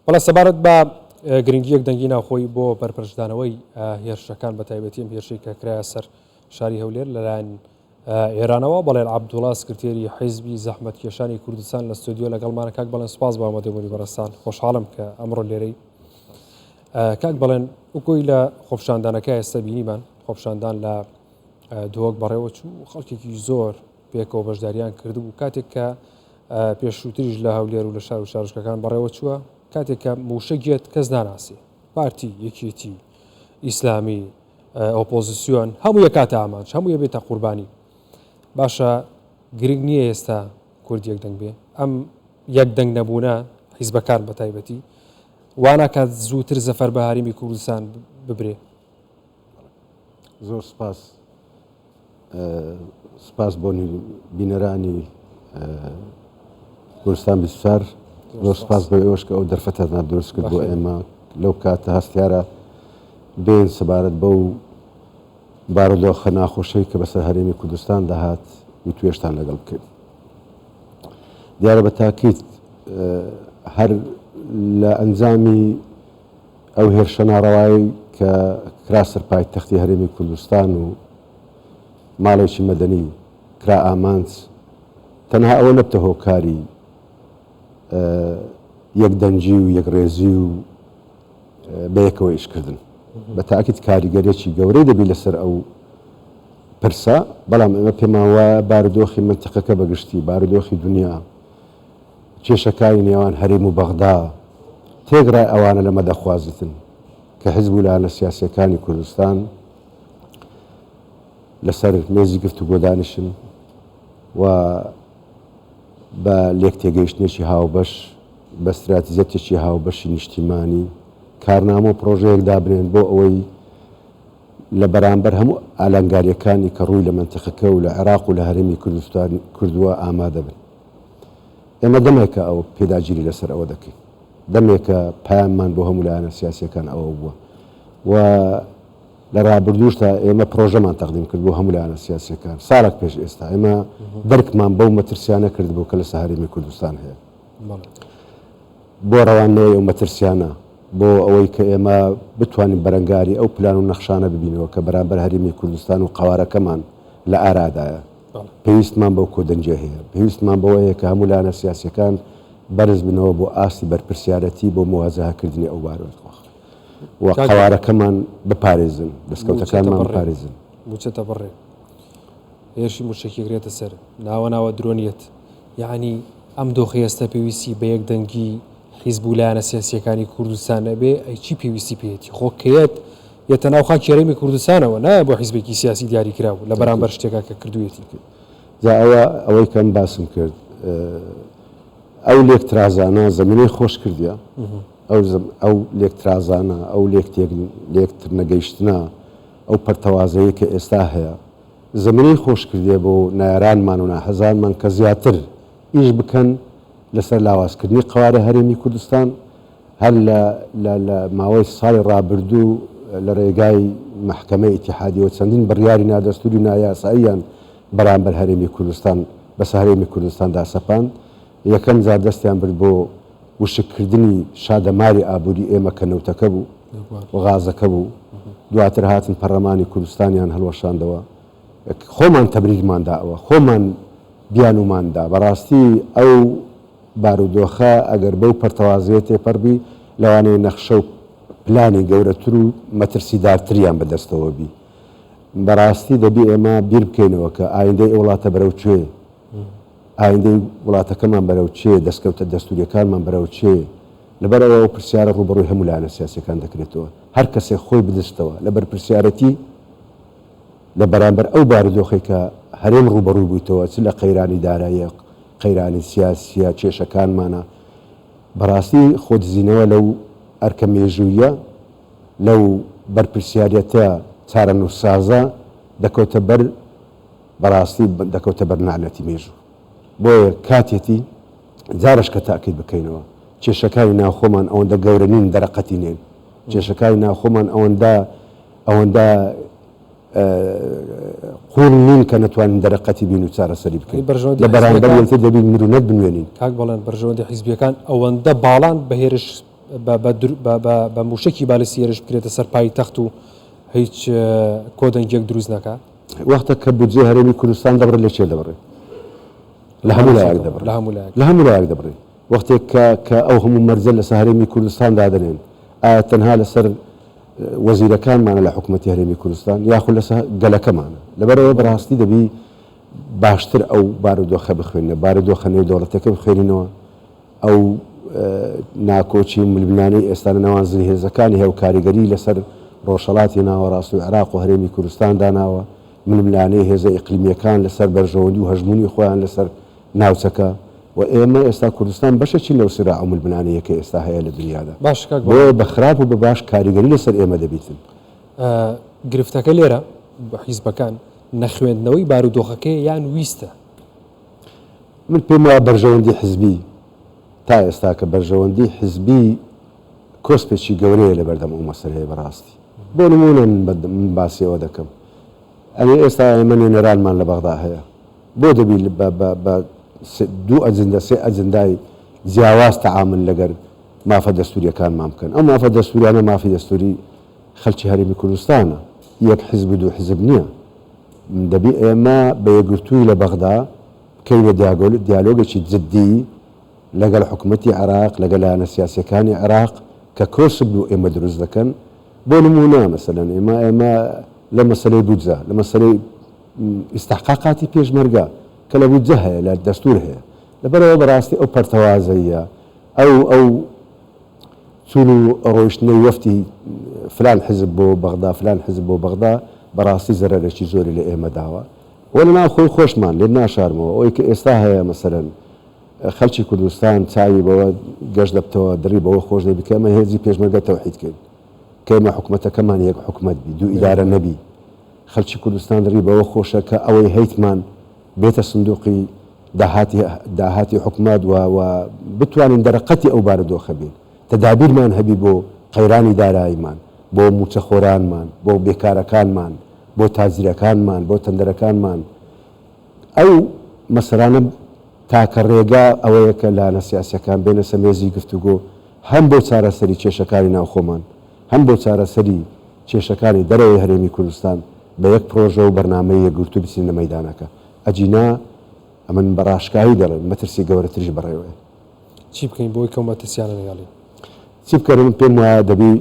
بەڵام سەبارەت بە گرنگیەک دەنگی ناوخۆی بۆ بەرپرسدانەوەی هێرشەکان بە تایبەتیم هێرشەی کە کرایە سەر شاری هەولێر لەلایەن ئێرانەوە. بەڵێن عەبدوڵڵا سکرتێری حیزبی زەحمەتکێشانی کوردستان لە ستۆدیۆ لەگەڵمانە. کاک بەڵێن سپاس بە ئامادەبوونی بەڕێستان، خۆشحاڵم کە ئەمڕۆ لێرەی. کاک بەڵێن وەکوی لە خۆپشاندانەکە ئێستا بینیمان خۆپشاندان لە دۆک بەڕێوە چوو خەڵکێکی زۆر پێکەوە بەشداریان کردبوو کاتێک کە پێشووتریش لە هەولێر و لە شار و شارۆچکەکان بەڕێوە چووە، کاتێک کە موشەگێت کەس ناناسی پارتی یەکێتی ئیسلامی ئۆپۆزیسیۆن هەموو یەکاتە ئامانج هەموو یە بێتە قوربانی. باشە گرنگ نییە ئێستا کورد یەکدەنگ بێ، ئەم یەکدەنگ نەبوونە حیزبەکان بە تایبەتی واناکات زووتر زەفەر بە هەرێمی کوردستان ببرێ. زۆر سپاس بۆ بینەرانی کوردستان بیسار، زۆر سپاس بۆ ئێوەش کە ئەو دەرفەتە دروست کرد بۆ ئێمە لەو کاتە هەستیارە بێن سەبارەت بەو بارودۆخە ناخۆشەی کە بەسەر هەرێمی کوردستان داهات و توێشتان لەگەڵ بکەین. دیارە بە تاکید هەر لە ئەنجامی ئەو هێرشە ناڕەوایی کە کرا سەر پایتەختی هەرێمی کوردستان و ماڵێکی مەدەنی کرا ئامانج، تەنها ئەوە نەبتە هۆکاری یەکدەنگی و یەکڕێزی و بەیەکەوە ئیشکردن. بە تاکید کاریگەرێکی گەورەی دەبی لەسەر ئەو پرسە، بەڵام ئێمە پێمان وایە بارودۆخی منتیقەکە بەگشتی بارودۆخی دنیا کێشەکانی نێوان هەرێم و بەغدا تێگرای ئەوانە لەمە دەخوازتن کە حیزب و لایەنە سیاسیەکانی کوردستان لەسەر مێزی گفتوگۆ دانیشن و بە لێک تێگەیشتنێکی هاوبەش بە استراتیزیەتێکی هاوبەشی نیشتیمانی کارنامە و پرۆژەیەک دابنێن بۆ ئەوەی لە بەرامبەر هەموو ئالانگاریەکانی کە ڕووی لە منتیقەکە و لە عێراق و لە هەرێمی کوردستان کردووە ئامادە بن. ئێمە دەمێکە ئەو پێداگیری لەسەر ئەوە دەکەین، دەمێکە پایانمان بۆ هەموو لایەنە سیاسیەکان ئەوە بووە و لە ڕابردووشتا ئێمە پرۆژەمان تەقدیم کرد بۆ هەموو لایەنە سیاسیەکان. ساڵێک پێش ئێستا ئێمە دەرکمان بەو مەترسیانە کرد بۆ کە لەسەر هەرێمی کوردستان هەیە بۆ ڕەوانەوەی ئەو مەترسیانە، بۆ ئەوەی کە ئێمە بتوانین بەرەنگاری ئەو پلان و نەخشانە ببینەوە کە بەرامبەر هەرێمی کوردستان و قەوارەکەمان لە ئارادایە. پێویستمان بەو کۆدەنجە هەیە، پێویستمان بەوەیە کە هەموو لایەنە سیاسیەکان بەرز بنەوە بۆ ئاستی بەرپرسیارەتی بۆ مواجهەکردنی ئەو بارودۆخ و قەوارەکەمان بپارێزن، دەستکەوتەکانمان بپارێزن. موچەتە بڕێ هێرشی موشێکی گرێتە سەر ناوە درۆنیەت، یعنی ئەم دۆخی ئێستا پێویستی بە یەکدەنگی حیزب و لایەنە سیاسیەکانی کوردستان نەبێ، ئەی چی پێویستی پێێتی خۆکەیەت یەتە ناو خاکی هەرێمی کوردستانەوە نایە بۆ حیزبێکی سیاسی دیاری کراوە لە بەرامبەر شتێکا کە کردوێتی. ئەوەی کەم باسم کرد ئەو لێکترازانە زەمینەی خۆش کردیە، ئەو لێکترازانە ئەو لێکتر نەگەیشتنە ئەو پەرتەوازەیە کە ئێستا هەیە زەمینەی خۆش کردیە بۆ نایەرانمان و ناهەزانمان کە زیاتر ئیش بکەن لەسەر لاوازکردنی قەوارە هەرێمی کوردستان. هەر لە ماوەی ساڵی ڕابردوو لە ڕێگای محکەمەی ئیتیحادیەوە چەندین بڕیاری نادەستوری نایاساییان بەرامبەر هەرێمی کوردستان بەسەر هەرێمی کوردستاندا سەپاند. یەکەم جار دەستیان برد بۆ وشکردنی شادەماری ئابووری ئێمە کە نەوتەکە بوو و غازەکە بوو، دواتر هاتن پەرلەمانی کوردستانیان هەڵوەشاندەوە، خۆمان تەبریرمانداوە، خۆمان بیانوماندا. بەڕاستی ئەو بارودۆخە ئەگەر بەو پەرتەوازەیە تێپەڕبی لەوانەیە نەخشە و پلانی گەورەتر و مەترسیدارتریان بەدەستەوە بی. بەڕاستی دەبی ئێمە بیر بکەینەوە کە ئایندەی ئەو وڵاتە بەرەو کوێ، ئایندەی وڵاتەکەمان بەرەو چێ، دەستکەوتە دەستوریەکانمان بەرەو چێ. لەبەرەوە پرسیارە ڕوبەڕووی هەموو لایەنە سیاسیەکان دەکرێتەوە، هەر کەسێک خۆی بدەستەوە لەبەر پرسیارەتی لە بەرامبەر ئەو بارودۆخی کە هەرێم ڕوبەڕووی بوویتەوە چ لە قەیرانی داراییە، قەیرانی سیاسیە، کێشەکانمانە. بەڕاستی خۆدزینەوە لەو ئەرکە مێژوویە لەو بەرپرسیارەتە چارەنووسسازە دەکەوتە بەر بەڕاستی دەکەوتە بەر نعلەتی مێژوو. بۆیە کاتێتی جارش کە تاکید بکەینەوە کێشەکانی ناوخۆمان ئەوەندە گەورە نین دەرەقەتی نێن، کێشەکانی ناوخۆمان ئەوەندە قوڵ نین کە نەتوانین دەرەقەتی بین و چارەسەری بکەین. لە بەرامبەر یەکتر دەبین مرونەت بنوێنین. کاک بەڵێن بەرژەوەندی حیزبیەکان ئەوەندە باڵان بە هێرش بە موشکی بالستیێرش بکرێتە سەر پای تەخت و هیچ کۆدەنگێک دروست ناکات وەختە کە بودجێ هەرێمی کوردستان دەبڕێت لە چێ دەبڕێت لە هەموو لایەک دەبڕێت لە هەموو لایەک دەبڕێت وەختێک کە ئەو هەموو مەرجە لەسەر هەرێمی کوردستان دادنێن ئایا تەنها لەسەر وەزیرەکانمانە لە حکوومەتی هەرێمی کوردستان یاخود لەسەر گەلەکەمانە لەبەرەوە بەڕاستی دەبی باشتر ئەو بارودۆخە بخوێنە بارودۆخە نێودەوڵەتەکە بخوێنینەوە ئەو ناکۆچی ململانەی ئێستا لە ناوان زری هێزەکانی هەیە و کاریگەری لەسەر ڕۆژهەڵاتی ناوەڕاست و عێراق و هەرێمی کوردستان داناوە ململانەی هێزە ئیقلیمیەکان لەسەر بەرژەوەندی و هەژمونی خۆیان لەسەر ناوچەکە و ئێمە ئێستا کوردستان بەشێکی لەو سرا ئەو ململانەیە کە ئێستا هەیە لە دنیادا بۆ بە خراپ و بە باش کاریگەری لەسەر ئێمە دەبیتن گرفتەکە لێرە بە حیزبەکان نەخوێندنەوەی بارودۆخەکەی یان ویستە من پێم وایە بەرژەوەندی حزبی تا ئێستا کە بەرژەوەندی حزبی کۆسپێکی گەورەیە لە بەردەم ئەو مەسەلەیە بەڕاستی بۆ نمونە من باسیەوە دەکەم ئەوێ ئێستا ئێمە نێنەرانمان لە بەغدا هەیە بۆ دەبی بە دوو ئەجندە سێ ئەجندای جیاواز تەعامل لەگەر مافە دەستوریەکانمان بکەن ئەو مافە دەستوریانە مافی دەستوری خەڵکی هەرێمی کوردستانە یەک حزب و دوو حزب نییە دەبی ئێمە بە یەکگرتووی لە بەغدا بکەینە دیالۆگێکی جددی لەگەڵ حکوومەتی عێراق لەگەڵ لایەنە سیاسیەکانی عێراق کە کۆسب و ئێمە دروست دەکەن بۆ نمونە مەسەلەن ئێمە لە مەسەلەی بودجە لە مەسەلەی ئیستحقاقاتی پێشمەرگە کە لە بودجە هەیە لە دەستور هەیە لەبەرەوە بەڕاستی ئەو پەرتەوازەیە ئەو چون و ڕۆیشتنەی وەفتی فلان حزب بۆ بەغدا فلان حزب بۆ بەغدا بەڕاستی زەرەرێکی زۆری لە ئێمە داوە وە لەناو خۆی خۆشمان لێ ناشارمەوە ئەوەی کە ئێستا هەیە مەسەلەن خەڵکی کوردستان چاوی بەوە گەشت دەبتەوە دڕی بەوە خۆش دەبی کە ئەمە هێزی پێشمەرگە تەوحیدکەین کە ئێمە حکوومەتەکەمان یەک حکوومەت بی دوو ئیدارە نەبی خەڵکی کوردستان دڕی بەوە خۆشە کە ئەوەی هەیتمان بێتە سندوقی داهاتی حکوومەت و بتوانین دەرەقەتی ئەو بارودۆخە بین تەدابیرمان هەبی بۆ قەیرانی داراییمان بۆ موچەخۆرانمان بۆ بێکارەکانمان بۆ تازیرەکانمان بۆ تەندەرەکانمان ئەو مەسەرانە تاکە ڕێگا ئەوەیە کە لایەنە سیاسیەکان بێنە سەمێزی گفتوگۆ هەم بۆ چارەسەری کێشەکانی ناوخۆمان هەم بۆ چارەسەری کێشەکانی دەرەوەی هەرێمی کوردستان بە یەک پرۆژە و بەرنامەی یەکگرتوو بچین لە مەیدانەکە ئەجینا ئەمن بەڕاشکایی دەڵێن مەترسی گەورەتریش بەڕێوەیە چی بکەین بۆی کەم مەترسیانە نەگەڵین چی بکەن من پێم وایە دەبی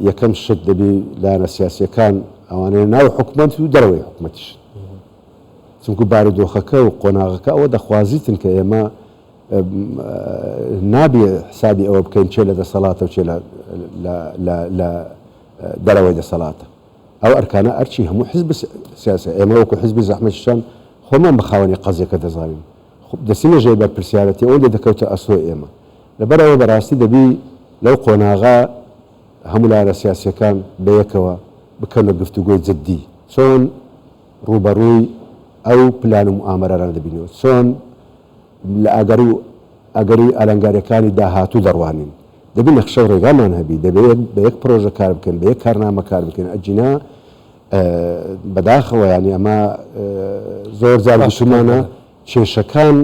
یەکەم شت دەبی لایەنە سیاسیەکان ئەوانەیە ناو حکوومەت و دەرەوەی حکوومەتیش چونکو بارودۆخەکە و قۆناغەکە ئەوە دەخوازیتن کە ئێمە نابێ حسابی ئەوە بکەین چێ لە دەسەڵاتە و چێ لە دەرەوەی دەسەڵاتە ئەو ئەرکانە ئەرچی هەموو حزب سیاسی ئێمە وەکو حزبی زەحمەتشان خۆمان بە خاوەنی قەزیەکە دەزانین دەستینە ژێر بەرپرسیارەتی ئەوەندە دەکەوتە ئەسۆی ئێمە لەبەرەوە بەڕاستی دەبی لەو قۆناغا هەموو لایەنە سیاسیەکان بەیەکەوە بکەن لە گفتوگۆی جددی چۆن ڕوبەڕووی ئەو پلان و ئامەرانە دەبینەوە چۆن لە ئەگەری ئەلەنگاریەکانی داهاتوو دەڕوانین دەبی نەخشە و ڕێگامان هەبی دەبێت بە یەک پرۆژە کار بکەن بە یەک کارنامە کار بکەن ئەجینا بەداخەوە ینی ئەمە زۆر جار گوتمانە کێشەکان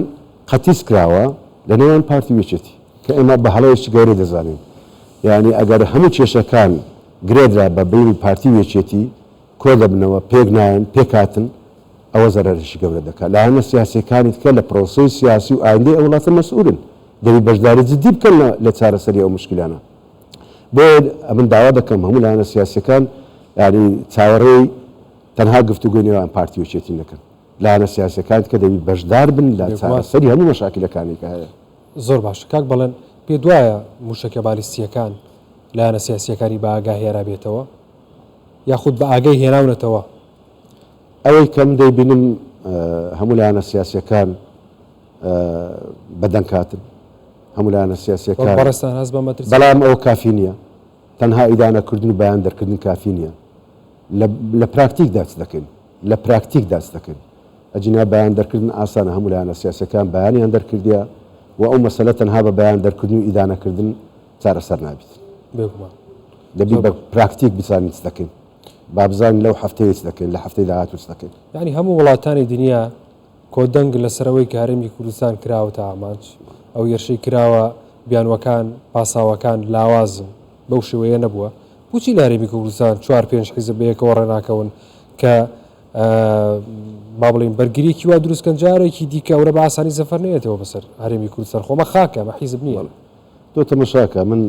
قەتیس کراوە لە نێوان پارتی وێچێتی کە ئێمە بە هەڵەیەکی گەورە دەزانین یعنی ئەگەر هەموو کێشەکان گرێدرا بە بینی پارتی وێچێتی کۆ دەبنەوە پێک نایەن پێکاتن ئەوە زەرەرشی گەورە دەکات لایەنە سیاسیەکانی تکە لە پرۆسەی سیاسی و ئایندەی ئەو وڵاتە مەسئولن دەبی بەشداری جدی بکەن لە چارەسەری ئەو مشکلانە بۆ من داوا دەکەم هەموو لایەنە سیاسیەکان ینی چاوەڕێی تەنها گفتوگۆی نێوان پارتی وێچێتی نەکەن لایەنە سیاسیەکان کە دەبی بەشدار بن لە چارەسەری هەموو مەشاکلەکانی کە هەیە زۆر باشە کاک بەڵێن پێ دوایە موشەکە بالیستیەکان لایەنە سیاسیەکانی بە ئاگا هێرا بێتەوە یاخود بە ئاگای هێناونەتەوە ئەوەی کەم دەیبینم هەموو لایەنە سیاسیەکان بەدەنگ کاتن هەموو لایەنە سیاسیەکان بەڕێستان هەست بە مەترسی بەڵام ئەو کافی نییە تەنها ئیدانەکردن و بەیان دەرکردن کافی نییە لە پراکتیک داچ دەکەن لە پراکتیک داچ دەکەن ئەجینا بەیان دەرکردن ئاسانە هەموو لایەنە سیاسیەکان بەیانیان دەرکردیە و ئەو مەسەلە تەنها بە بەیان دەرکردن و ئیدانەکردن چارەسەر نابێت دەبی بە پراکتیک بزانین چ دەکەین با بزانین لەو هەفتەیە چ دەکەین لە هەفتەی داهاتوو چ دەکەین یعنی هەموو وڵاتانی دنیا کۆدەنگ لەسەرەوەی کە هەرێمی کوردستان کراوەتە ئامانج ئەو یەرشەی کراوە بیانوەکان پاساوەکان لاوازن بەو شێوەیە نەبووە بۆچی لە هەرێمی کوردستان 4-5 حیزب بەیەکەوە ڕێناکەون کە با بڵین بەرگریەکی وا دروستکەن جارێکی دیکە ئەوە بە ئاسانی زەفەر نێتەوە بەسەر هەرێمی کوردستان خۆمە خاکە مە حیزب نییە تۆ تەمەشاکە من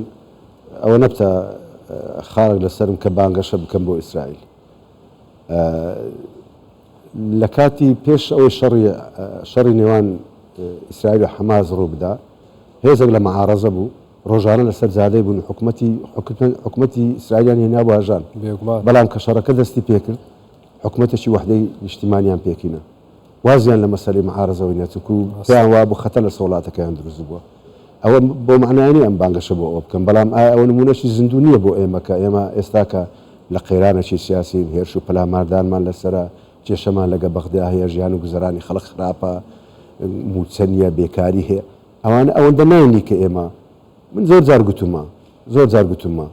ئەوە نەبتە خارق لەسرم کە بانگەشە بکەم بۆ ئیسرائیل لە کاتی پێش ئەوەی شەڕی نێوان ئیسرائیل و حەماس ڕوو بدا هێزێک لە مەعارەزە بوو ڕۆژانە لەسەر زادەی بوون حکومەتی ئیسرائیلیان هێنا بۆ ئاژان بەڵام کە شەڕەکە دەستی پێکرد حکومەتێکی وحدەی نیشتیمانیان پێکینە وازیان لە مەسەلەی مەعارەزەوەی نەچونکو پێیان وا بوو خەتەر لە سەوڵاتەکەیان دروست بووە ئەوە بۆ معنایانی ئەم بانگەشە بۆ ئەوە بکەم بەڵام ئایا ئەوە نمونەشی زیندوو نییە بۆ ئێمە کە ئێمە ئێستاکە لە قەیرانێکی سیاسی هێرش و پەلاماردانمان لەسرە کێشەمان لەگە بەغدا هەیە ژیان و گوزەرانی خەڵک خراپە موچەنیە بێکاری هەیە ئەوانە ئەوەندە ناینی کە ئێمە من زۆر جار گوتومە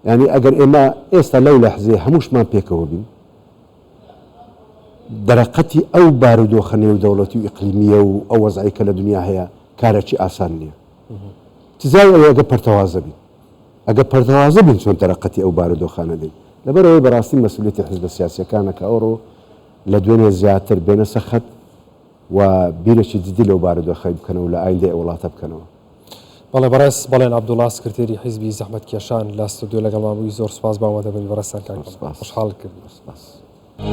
ینی ئەگەر ئێمە ئێستا لەو لەحزێ هەمووشمان پێکەوە بین دەرەقەتی ئەو بارودۆخەنێ و دەوڵەتی و ئیقلیمیە و ئەو وەزعی کە لە دنیا هەیە کارێکی ئاسان نییە تزای ئەوە ئەگە پەرتەوازە بین ئەگە پەرتەوازە بین چۆن دەرەقەتی ئەو بارودۆخانە دێن لەبەرەوەی بەڕاستی مەسئولیەتی حیزبە سیاسیەکانە کە ئەوڕۆ لە دوێنێ زیاتر بێنە سەخت و بیرێکی جدی لەو بارودۆخەی بکەنەوە لە ئایندەی وڵاتە بکەنەوە بەڵێ بەڕێز بەڵێن عەبدوڵڵا سکرتێری حیزبی زەحمەت کێشان لە ستودیۆ لەگەڵمان بووی زۆر سوپاس باوەدە بن بەڕێستان کاک خوشحاڵ کرد.